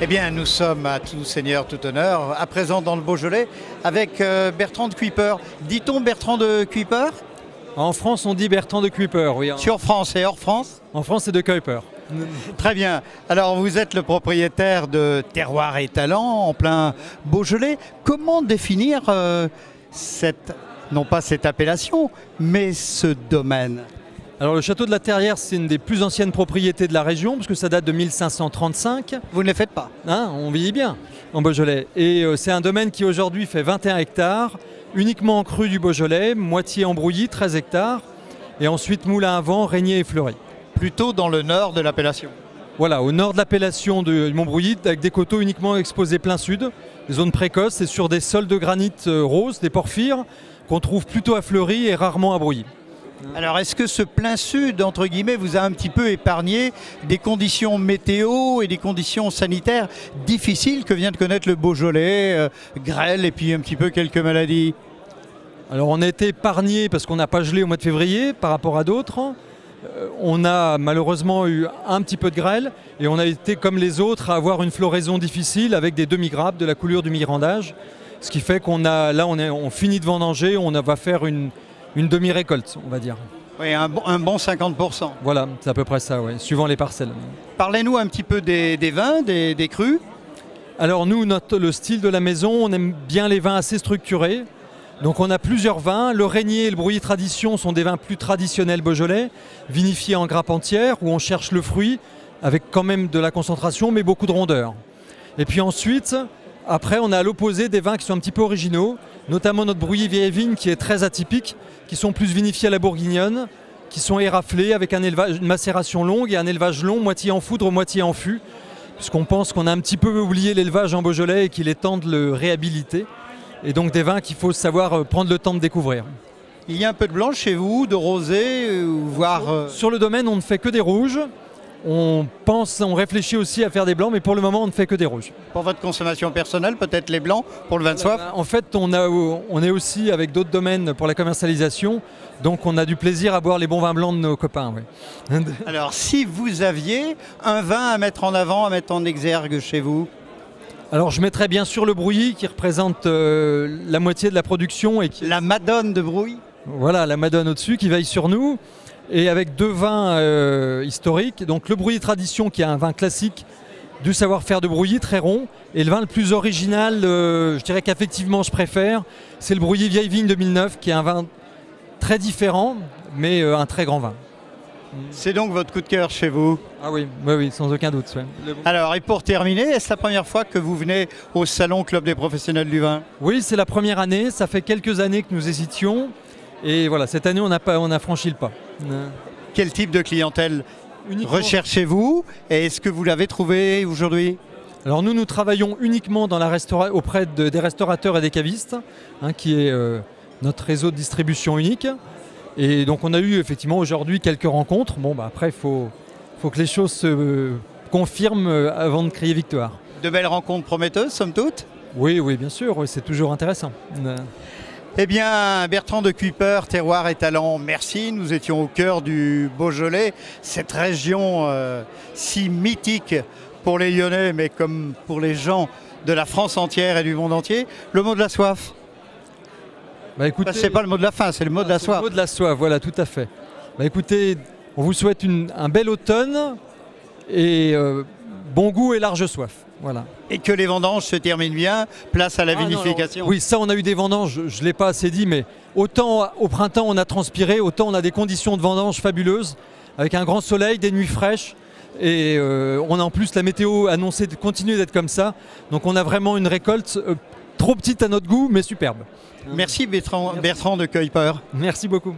Eh bien, nous sommes à tout seigneur, tout honneur, à présent dans le Beaujolais, avec Bertrand de Cuypers. Dit-on Bertrand de Cuypers? En France, on dit Bertrand de Cuypers, oui. Sur France et hors France? En France, c'est de Cuypers. Très bien. Alors, vous êtes le propriétaire de Terroir et Talent, en plein Beaujolais. Comment définir non pas cette appellation, mais ce domaine? Alors, le château de la Terrière, c'est une des plus anciennes propriétés de la région, parce que ça date de 1535. Vous ne les faites pas? On vieillit bien en Beaujolais. Et c'est un domaine qui aujourd'hui fait 21 hectares, uniquement en cru du Beaujolais, moitié en brouillis, 13 hectares, et ensuite moulin à vent, régnier et fleuri. Plutôt dans le nord de l'appellation. Voilà, au nord de l'appellation de Montbrouilly, avec des coteaux uniquement exposés plein sud, des zones précoces, et sur des sols de granit rose, des porphyres, qu'on trouve plutôt à Fleury et rarement à Brouilly. Alors, est-ce que ce plein sud, entre guillemets, vous a un petit peu épargné des conditions météo et des conditions sanitaires difficiles que vient de connaître le Beaujolais, grêle et puis un petit peu quelques maladies? Alors, on a été épargné parce qu'on n'a pas gelé au mois de février par rapport à d'autres. On a malheureusement eu un petit peu de grêle et on a été comme les autres à avoir une floraison difficile avec des demi-grappes, de la coulure du mirandage. Ce qui fait on finit de vendanger, on va faire une demi-récolte, on va dire. Oui, un bon 50%. Voilà, c'est à peu près ça, ouais, suivant les parcelles. Parlez-nous un petit peu des vins, des crus. Alors nous, le style de la maison, on aime bien les vins assez structurés. Donc on a plusieurs vins. Le Régnier et le Brouilly Tradition sont des vins plus traditionnels beaujolais, vinifiés en grappe entière, où on cherche le fruit, avec quand même de la concentration, mais beaucoup de rondeur. Et puis ensuite, après, on a à l'opposé des vins qui sont un petit peu originaux, notamment notre Brouilly Vieille Vigne qui est très atypique, qui sont plus vinifiés à la bourguignonne, qui sont éraflés avec une macération longue et un élevage long, moitié en foudre, moitié en fût, puisqu'on pense qu'on a un petit peu oublié l'élevage en Beaujolais et qu'il est temps de le réhabiliter. Et donc des vins qu'il faut savoir prendre le temps de découvrir. Il y a un peu de blanc chez vous, de rosé, voire... Sur le domaine, on ne fait que des rouges. On réfléchit aussi à faire des blancs, mais pour le moment, on ne fait que des rouges. Pour votre consommation personnelle, peut-être les blancs pour le vin de soif? En fait, on est aussi avec d'autres domaines pour la commercialisation, donc on a du plaisir à boire les bons vins blancs de nos copains. Oui. Alors, si vous aviez un vin à mettre en avant, à mettre en exergue chez vous? Alors je mettrais bien sûr le Brouilly qui représente la moitié de la production. La Madone de Brouilly? Voilà, la Madone au-dessus qui veille sur nous. Et avec deux vins historiques. Donc le Brouilly Tradition qui est un vin classique du savoir-faire de Brouilly, très rond. Et le vin le plus original, je dirais qu'affectivement je préfère, c'est le Brouilly Vieille Vigne 2009 qui est un vin très différent, mais un très grand vin. C'est donc votre coup de cœur chez vous? Ah oui, oui, sans aucun doute. Ouais. Alors, et pour terminer, est-ce la première fois que vous venez au Salon Club des Professionnels du Vin? Oui, c'est la première année. Ça fait quelques années que nous hésitions. Et voilà, cette année, on a franchi le pas. Quel type de clientèle recherchez-vous? Et est-ce que vous l'avez trouvé aujourd'hui? Alors nous travaillons uniquement dans auprès des restaurateurs et des cavistes, qui est notre réseau de distribution unique. Et donc on a eu effectivement aujourd'hui quelques rencontres. Bon, après, il faut que les choses se confirment avant de crier victoire. De belles rencontres prometteuses, somme toute? Oui, bien sûr, oui, c'est toujours intéressant. Eh bien, Bertrand de Cuypers, Terroir et Talent, merci. Nous étions au cœur du Beaujolais, cette région si mythique pour les Lyonnais, mais comme pour les gens de la France entière et du monde entier. Le mot de la soif? Écoutez, c'est pas le mot de la fin, c'est le mot de la soif. Le mot de la soif, voilà, tout à fait. Écoutez, on vous souhaite un bel automne et bon goût et large soif. Voilà. Et que les vendanges se terminent bien, place à la vinification. Oui, ça on a eu des vendanges, je ne l'ai pas assez dit, mais autant au printemps on a transpiré, autant on a des conditions de vendange fabuleuses, avec un grand soleil, des nuits fraîches, et on a en plus la météo annoncée de continuer d'être comme ça, donc on a vraiment une récolte trop petite à notre goût, mais superbe. Merci Bertrand de Cuypers. Merci beaucoup.